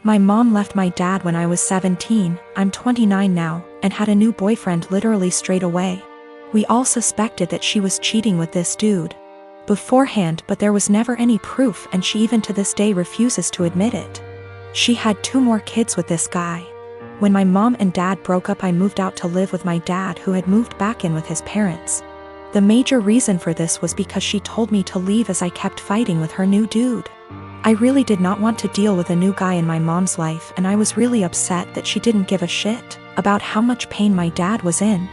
My mom left my dad when I was 17, I'm 29 now, and had a new boyfriend literally straight away. We all suspected that she was cheating with this dude beforehand, but there was never any proof, and she even to this day refuses to admit it. She had 2 more kids with this guy. When my mom and dad broke up, I moved out to live with my dad, who had moved back in with his parents. The major reason for this was because she told me to leave as I kept fighting with her new dude. I really did not want to deal with a new guy in my mom's life, and I was really upset that she didn't give a shit about how much pain my dad was in.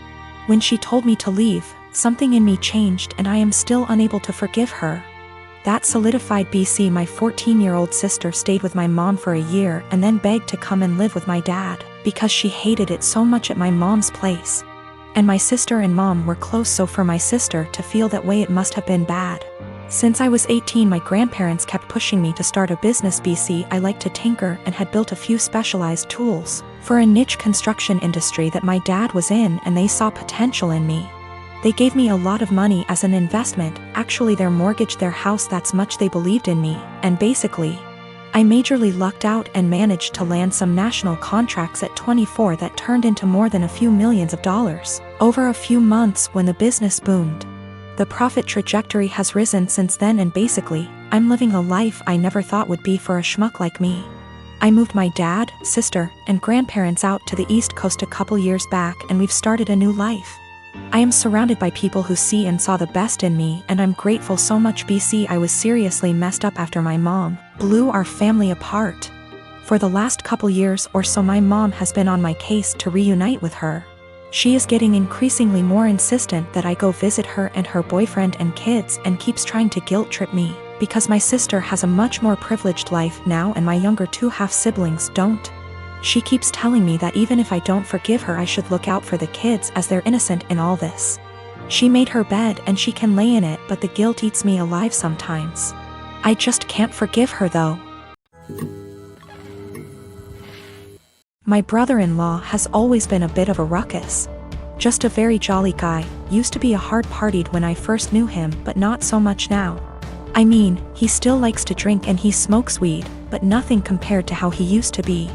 When she told me to leave, something in me changed, and I am still unable to forgive her. That solidified BC. My 14-year-old sister stayed with my mom for a year and then begged to come and live with my dad because she hated it so much at my mom's place. And my sister and mom were close, so for my sister to feel that way, it must have been bad. Since I was 18, my grandparents kept pushing me to start a business. BC. I liked to tinker and had built a few specialized tools for a niche construction industry that my dad was in, and they saw potential in me. They gave me a lot of money as an investment. Actually, their mortgaged their house, that's much they believed in me, and basically, I majorly lucked out and managed to land some national contracts at 24 that turned into more than a few millions of dollars over a few months when the business boomed. The profit trajectory has risen since then, and basically, I'm living a life I never thought would be for a schmuck like me. I moved my dad, sister, and grandparents out to the East Coast a couple years back, and we've started a new life. I am surrounded by people who see and saw the best in me, and I'm grateful so much. BC. I was seriously messed up after my mom blew our family apart. For the last couple years or so, my mom has been on my case to reunite with her. She is getting increasingly more insistent that I go visit her and her boyfriend and kids, and keeps trying to guilt trip me because my sister has a much more privileged life now and my younger 2 half-siblings don't. She keeps telling me that even if I don't forgive her, I should look out for the kids as they're innocent in all this. She made her bed and she can lay in it, but the guilt eats me alive sometimes. I just can't forgive her though. My brother-in-law has always been a bit of a ruckus. Just a very jolly guy, used to be a hard-partied when I first knew him, but not so much now. I mean, he still likes to drink and he smokes weed, but nothing compared to how he used to be.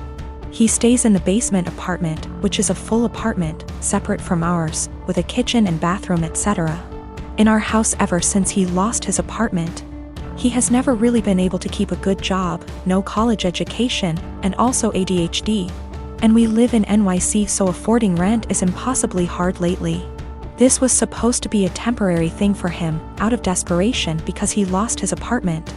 He stays in the basement apartment, which is a full apartment, separate from ours, with a kitchen and bathroom, etc. In our house ever since he lost his apartment. He has never really been able to keep a good job, no college education, and also ADHD. And we live in NYC, so affording rent is impossibly hard lately. This was supposed to be a temporary thing for him, out of desperation because he lost his apartment.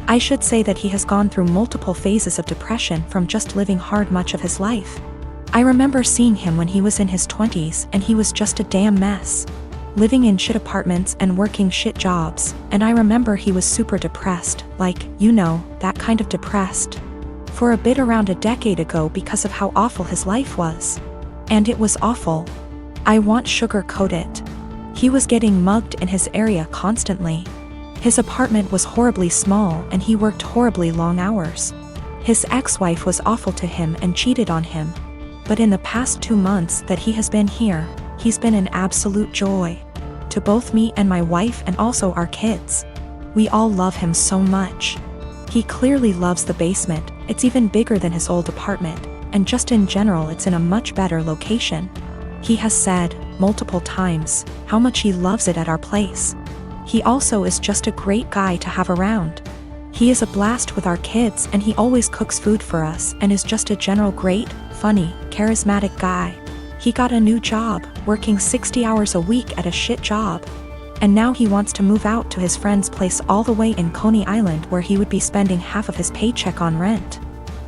I should say that he has gone through multiple phases of depression from just living hard much of his life. I remember seeing him when he was in his 20s and he was just a damn mess. Living in shit apartments and working shit jobs, and I remember he was super depressed, like, you know, that kind of depressed. For a bit around a decade ago because of how awful his life was. And it was awful. I won't sugarcoat it. He was getting mugged in his area constantly. His apartment was horribly small and he worked horribly long hours. His ex-wife was awful to him and cheated on him. But in the past 2 months that he has been here, he's been an absolute joy. To both me and my wife and also our kids. We all love him so much. He clearly loves the basement, it's even bigger than his old apartment, and just in general it's in a much better location. He has said, multiple times, how much he loves it at our place. He also is just a great guy to have around. He is a blast with our kids and he always cooks food for us and is just a general great, funny, charismatic guy. He got a new job, working 60 hours a week at a shit job. And now he wants to move out to his friend's place all the way in Coney Island where he would be spending half of his paycheck on rent.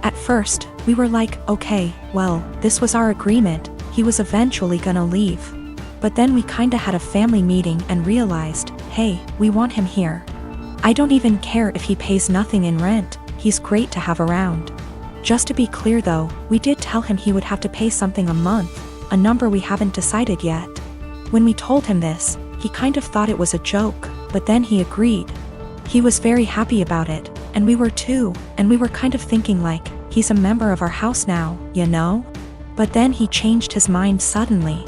At first, we were like, okay, well, this was our agreement, he was eventually gonna leave. But then we kinda had a family meeting and realized, hey, we want him here. I don't even care if he pays nothing in rent, he's great to have around. Just to be clear though, we did tell him he would have to pay something a month, a number we haven't decided yet. When we told him this, he kind of thought it was a joke, but then he agreed. He was very happy about it, and we were too, and we were kind of thinking like, he's a member of our house now, you know? But then he changed his mind suddenly,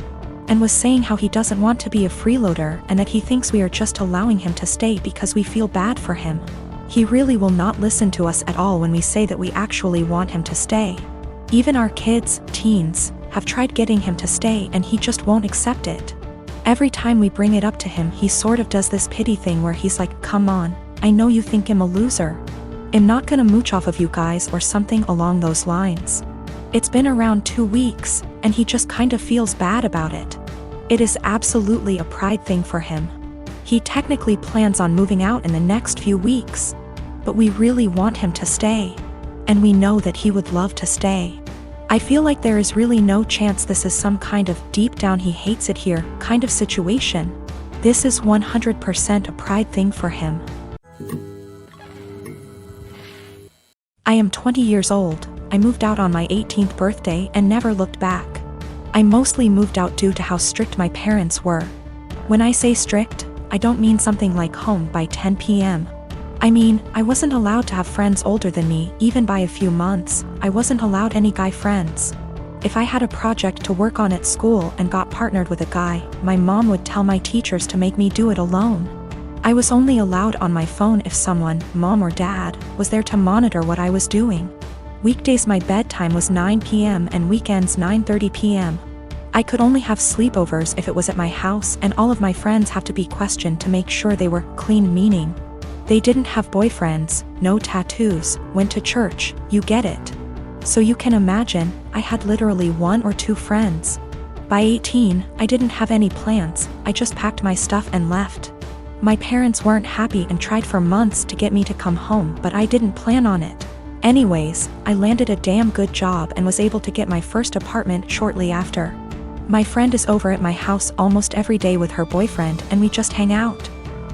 and was saying how he doesn't want to be a freeloader and that he thinks we are just allowing him to stay because we feel bad for him. He really will not listen to us at all when we say that we actually want him to stay. Even our kids, teens, have tried getting him to stay and he just won't accept it. Every time we bring it up to him, he sort of does this pity thing where he's like, come on, I know you think I'm a loser. I'm not gonna mooch off of you guys or something along those lines. It's been around 2 weeks, and he just kind of feels bad about it. It is absolutely a pride thing for him. He technically plans on moving out in the next few weeks, but we really want him to stay. And we know that he would love to stay. I feel like there is really no chance this is some kind of deep down he hates it here kind of situation. This is 100% a pride thing for him. I am 20 years old. I moved out on my 18th birthday and never looked back. I mostly moved out due to how strict my parents were. When I say strict, I don't mean something like home by 10 p.m. I mean, I wasn't allowed to have friends older than me, even by a few months. I wasn't allowed any guy friends. If I had a project to work on at school and got partnered with a guy, my mom would tell my teachers to make me do it alone. I was only allowed on my phone if someone, mom or dad, was there to monitor what I was doing. Weekdays my bedtime was 9 p.m. and weekends 9:30 p.m. I could only have sleepovers if it was at my house, and all of my friends have to be questioned to make sure they were clean, meaning they didn't have boyfriends, no tattoos, went to church, you get it. So you can imagine, I had literally 1 or 2 friends. By 18, I didn't have any plans, I just packed my stuff and left. My parents weren't happy and tried for months to get me to come home, but I didn't plan on it. Anyways, I landed a damn good job and was able to get my first apartment shortly after. My friend is over at my house almost every day with her boyfriend and we just hang out.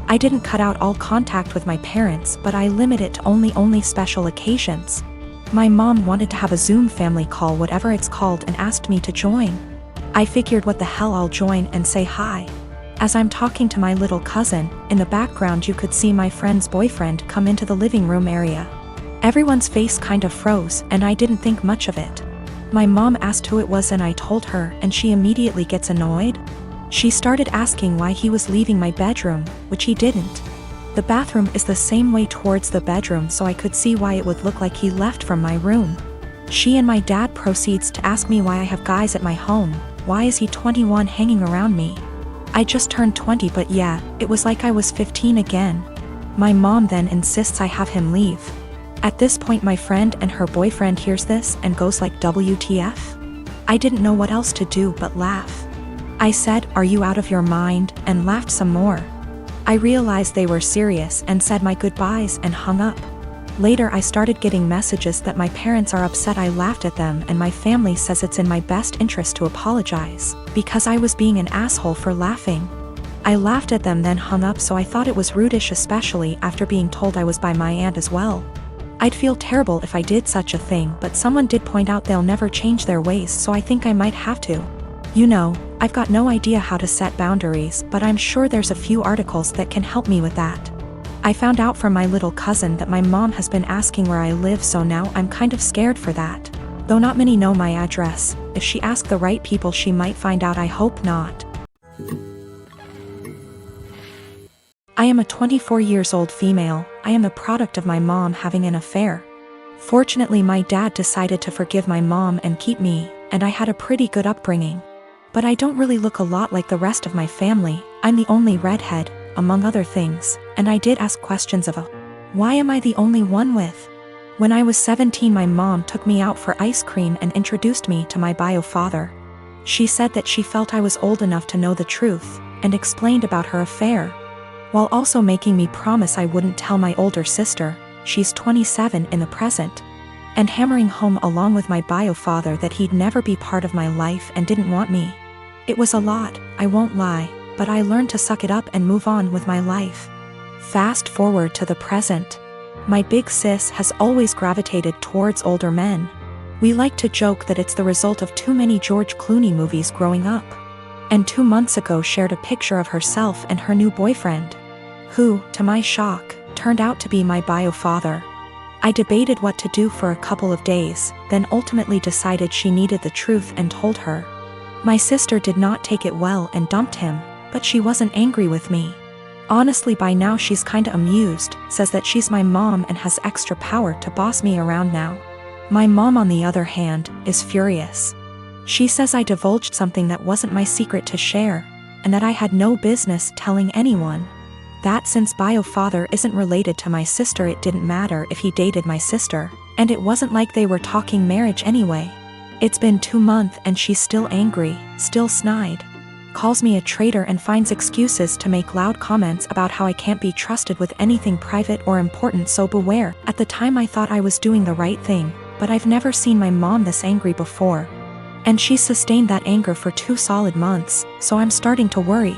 I didn't cut out all contact with my parents, but I limit it to only special occasions. My mom wanted to have a Zoom family call, whatever it's called, and asked me to join. I figured what the hell, I'll join and say hi. As I'm talking to my little cousin, in the background you could see my friend's boyfriend come into the living room area. Everyone's face kind of froze and I didn't think much of it. My mom asked who it was and I told her, and she immediately gets annoyed. She started asking why he was leaving my bedroom, which he didn't. The bathroom is the same way towards the bedroom, so I could see why it would look like he left from my room. She and my dad proceeds to ask me why I have guys at my home. Why is he 21 hanging around me? I just turned 20, but yeah, it was like I was 15 again. My mom then insists I have him leave. At this point my friend and her boyfriend hears this and goes like, WTF? I didn't know what else to do but laugh. I said, are you out of your mind, and laughed some more. I realized they were serious and said my goodbyes and hung up. Later I started getting messages that my parents are upset I laughed at them and my family says it's in my best interest to apologize, because I was being an asshole for laughing. I laughed at them then hung up, so I thought it was rudish, especially after being told I was by my aunt as well. I'd feel terrible if I did such a thing, but someone did point out they'll never change their ways, so I think I might have to. You know, I've got no idea how to set boundaries, but I'm sure there's a few articles that can help me with that. I found out from my little cousin that my mom has been asking where I live, so now I'm kind of scared for that. Though not many know my address. If she asks the right people she might find out, I hope not. I am a 24 years old female. I am the product of my mom having an affair. Fortunately my dad decided to forgive my mom and keep me, and I had a pretty good upbringing. But I don't really look a lot like the rest of my family. I'm the only redhead, among other things, and I did ask questions of why am I the only one with? When I was 17 my mom took me out for ice cream and introduced me to my bio father. She said that she felt I was old enough to know the truth, and explained about her affair, while also making me promise I wouldn't tell my older sister, she's 27 in the present, and hammering home along with my bio father that he'd never be part of my life and didn't want me. It was a lot, I won't lie, but I learned to suck it up and move on with my life. Fast forward to the present. My big sis has always gravitated towards older men. We like to joke that it's the result of too many George Clooney movies growing up. And 2 months ago shared a picture of herself and her new boyfriend, who, to my shock, turned out to be my bio father. I debated what to do for a couple of days, then ultimately decided she needed the truth and told her. My sister did not take it well and dumped him, but she wasn't angry with me. Honestly, by now she's kinda amused, says that she's my mom and has extra power to boss me around now. My mom, on the other hand, is furious. She says I divulged something that wasn't my secret to share, and that I had no business telling anyone. That since bio father isn't related to my sister, it didn't matter if he dated my sister, and it wasn't like they were talking marriage anyway. It's been 2 months and she's still angry, still snide. Calls me a traitor and finds excuses to make loud comments about how I can't be trusted with anything private or important, so beware. At the time I thought I was doing the right thing, but I've never seen my mom this angry before. And she's sustained that anger for 2 solid months, so I'm starting to worry.